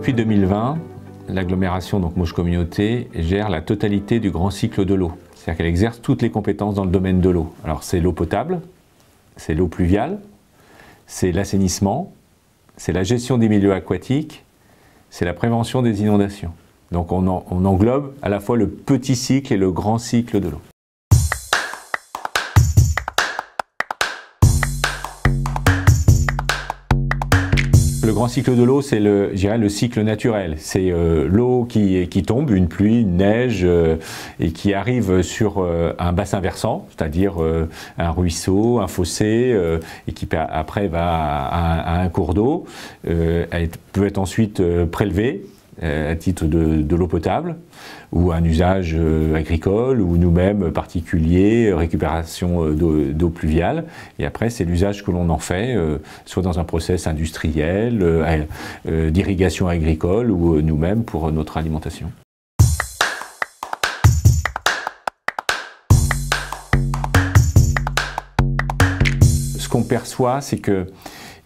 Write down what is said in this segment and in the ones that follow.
Depuis 2020, l'agglomération, donc Mauges Communauté, gère la totalité du grand cycle de l'eau. C'est-à-dire qu'elle exerce toutes les compétences dans le domaine de l'eau. Alors c'est l'eau potable, c'est l'eau pluviale, c'est l'assainissement, c'est la gestion des milieux aquatiques, c'est la prévention des inondations. Donc on englobe à la fois le petit cycle et le grand cycle de l'eau. Le grand cycle de l'eau, c'est le cycle naturel. C'est l'eau qui tombe, une pluie, une neige, et qui arrive sur un bassin versant, c'est-à-dire un ruisseau, un fossé, et qui après va à un cours d'eau. Elle peut être ensuite prélevée à titre de l'eau potable, ou un usage agricole, ou nous-mêmes particuliers, récupération d'eau pluviale. Et après, c'est l'usage que l'on en fait, soit dans un process industriel, d'irrigation agricole, ou nous-mêmes pour notre alimentation. Ce qu'on perçoit, c'est qu'il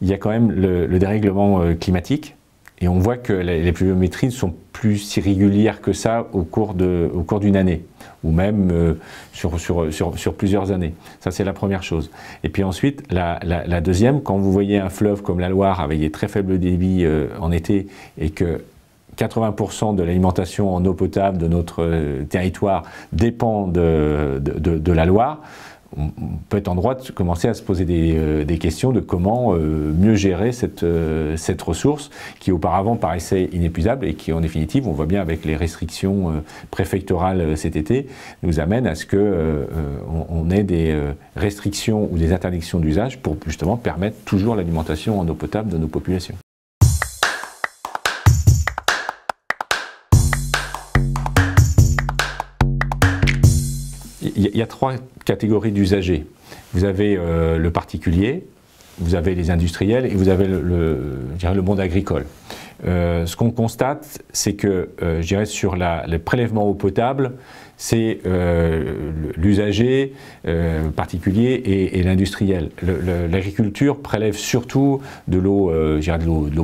y a quand même le dérèglement climatique. Et on voit que les pluviométries ne sont plus si régulières que ça au cours d'une année, ou même sur plusieurs années. Ça, c'est la première chose. Et puis ensuite, la deuxième, quand vous voyez un fleuve comme la Loire avec des très faibles débits en été, et que 80% de l'alimentation en eau potable de notre territoire dépend de la Loire, on peut être en droit de commencer à se poser des questions de comment mieux gérer cette ressource qui auparavant paraissait inépuisable et qui en définitive, on voit bien avec les restrictions préfectorales cet été, nous amène à ce qu'on ait des restrictions ou des interdictions d'usage pour justement permettre toujours l'alimentation en eau potable de nos populations. Il y a trois catégories d'usagers. Vous avez le particulier, vous avez les industriels et vous avez le monde agricole. Ce qu'on constate, c'est que je dirais sur le prélèvement eau potable, c'est l'usager particulier et l'industriel. L'agriculture prélève surtout de l'eau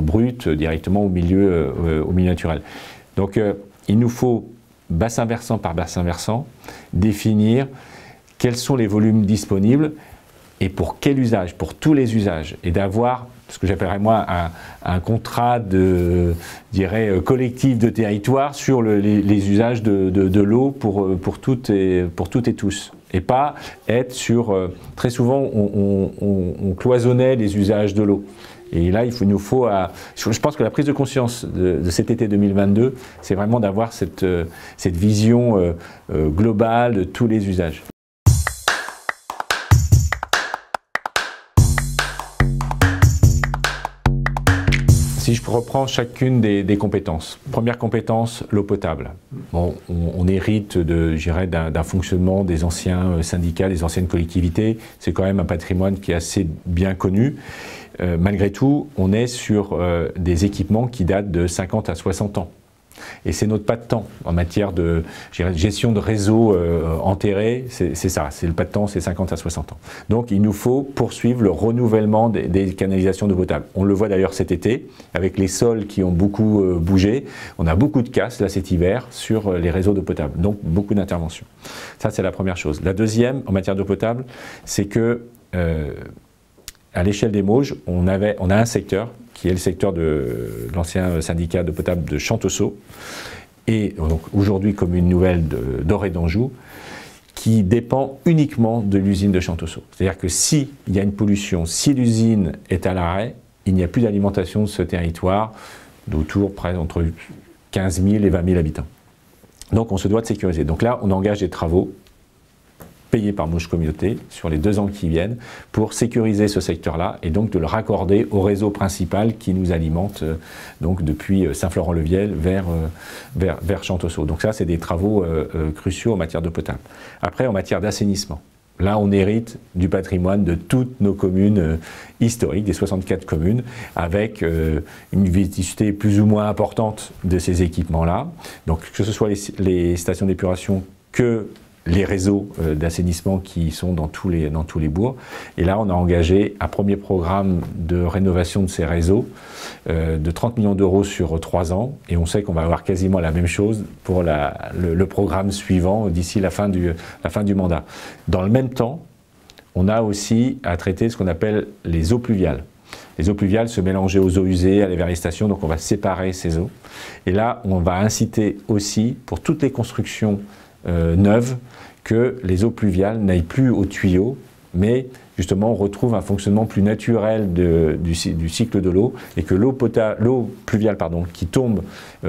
brute directement au milieu naturel. Donc il nous faut bassin versant par bassin versant, définir quels sont les volumes disponibles et pour quel usage, pour tous les usages, et d'avoir ce que j'appellerais moi un contrat collectif de territoire sur les usages de l'eau pour toutes et tous. Et pas être sur... très souvent, on cloisonnait les usages de l'eau. Et là, il nous faut... je pense que la prise de conscience de cet été 2022, c'est vraiment d'avoir cette vision globale de tous les usages. Si je reprends chacune des compétences. Première compétence, l'eau potable. Bon, on hérite d'un fonctionnement des anciens syndicats, des anciennes collectivités. C'est quand même un patrimoine qui est assez bien connu. Malgré tout, on est sur des équipements qui datent de 50 à 60 ans. Et c'est notre pas de temps en matière de gestion de réseaux enterrés, c'est ça, c'est le pas de temps, c'est 50 à 60 ans. Donc il nous faut poursuivre le renouvellement des canalisations d'eau potable. On le voit d'ailleurs cet été, avec les sols qui ont beaucoup bougé, on a beaucoup de casse là cet hiver sur les réseaux d'eau potable, donc beaucoup d'interventions. Ça c'est la première chose. La deuxième, en matière d'eau potable, c'est que à l'échelle des Mauges, on a un secteur qui est le secteur de l'ancien syndicat d'eau potable de Chantoceau, et donc aujourd'hui commune nouvelle d'Or et d'Anjou, qui dépend uniquement de l'usine de Chantoceau. C'est-à-dire que s'il y a une pollution, si l'usine est à l'arrêt, il n'y a plus d'alimentation de ce territoire d'autour près entre 15 000 et 20 000 habitants. Donc on se doit de sécuriser. Donc là, on engage des travaux payés par Mauges Communauté sur les 2 ans qui viennent pour sécuriser ce secteur-là et donc de le raccorder au réseau principal qui nous alimente donc depuis Saint-Florent-le-Viel vers Chantoceau. Donc ça, c'est des travaux cruciaux en matière d'eau potable. Après, en matière d'assainissement, là, on hérite du patrimoine de toutes nos communes historiques, des 64 communes, avec une vétusté plus ou moins importante de ces équipements-là. Donc que ce soit les stations d'épuration que les réseaux d'assainissement qui sont dans tous les bourgs. Et là, on a engagé un premier programme de rénovation de ces réseaux de 30 millions d'euros sur 3 ans. Et on sait qu'on va avoir quasiment la même chose pour le programme suivant d'ici la fin du mandat. Dans le même temps, on a aussi à traiter ce qu'on appelle les eaux pluviales. Les eaux pluviales se mélanger aux eaux usées, à la stations, donc on va séparer ces eaux. Et là, on va inciter aussi, pour toutes les constructions neuves, que les eaux pluviales n'aillent plus aux tuyaux, mais justement on retrouve un fonctionnement plus naturel du cycle de l'eau, et que l'eau pluviale qui tombe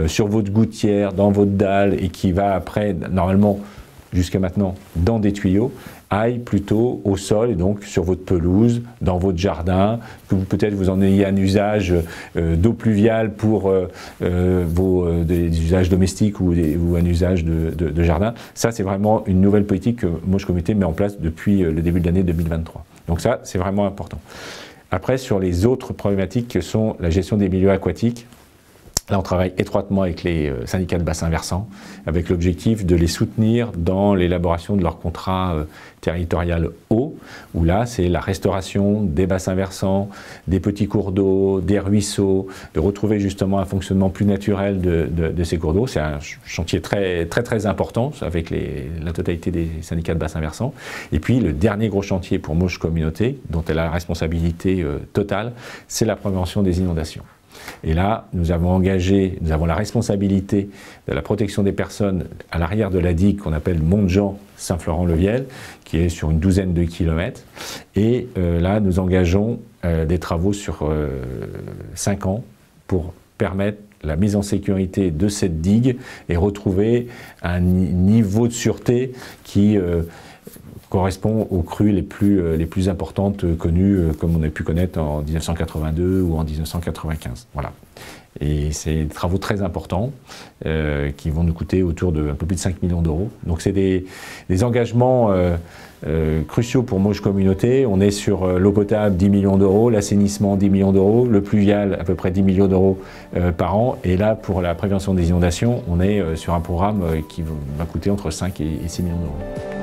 sur votre gouttière, dans votre dalle, et qui va après, normalement, jusqu'à maintenant, dans des tuyaux, aille plutôt au sol, et donc sur votre pelouse, dans votre jardin, que peut-être vous en ayez un usage d'eau pluviale pour des usages domestiques ou un usage de jardin. Ça, c'est vraiment une nouvelle politique que Mauges Communauté met en place depuis le début de l'année 2023. Donc ça, c'est vraiment important. Après, sur les autres problématiques que sont la gestion des milieux aquatiques, là, on travaille étroitement avec les syndicats de bassins versants, avec l'objectif de les soutenir dans l'élaboration de leur contrat territorial eau, où là, c'est la restauration des bassins versants, des petits cours d'eau, des ruisseaux, de retrouver justement un fonctionnement plus naturel de ces cours d'eau. C'est un chantier très important avec la totalité des syndicats de bassins versants. Et puis, le dernier gros chantier pour Mauges Communauté, dont elle a la responsabilité totale, c'est la prévention des inondations. Et là, nous avons la responsabilité de la protection des personnes à l'arrière de la digue qu'on appelle Montjean-Saint-Florent-le-Viel, qui est sur une douzaine de kilomètres. Et là, nous engageons des travaux sur 5 ans pour permettre la mise en sécurité de cette digue et retrouver un niveau de sûreté qui correspond aux crues les plus importantes connues, comme on a pu connaître en 1982 ou en 1995. Voilà. Et c'est des travaux très importants qui vont nous coûter autour de un peu plus de 5 millions d'euros. Donc c'est des engagements cruciaux pour Mauges Communauté. On est sur l'eau potable 10 millions d'euros, l'assainissement 10 millions d'euros, le pluvial à peu près 10 millions d'euros par an. Et là, pour la prévention des inondations, on est sur un programme qui va coûter entre 5 et 6 millions d'euros.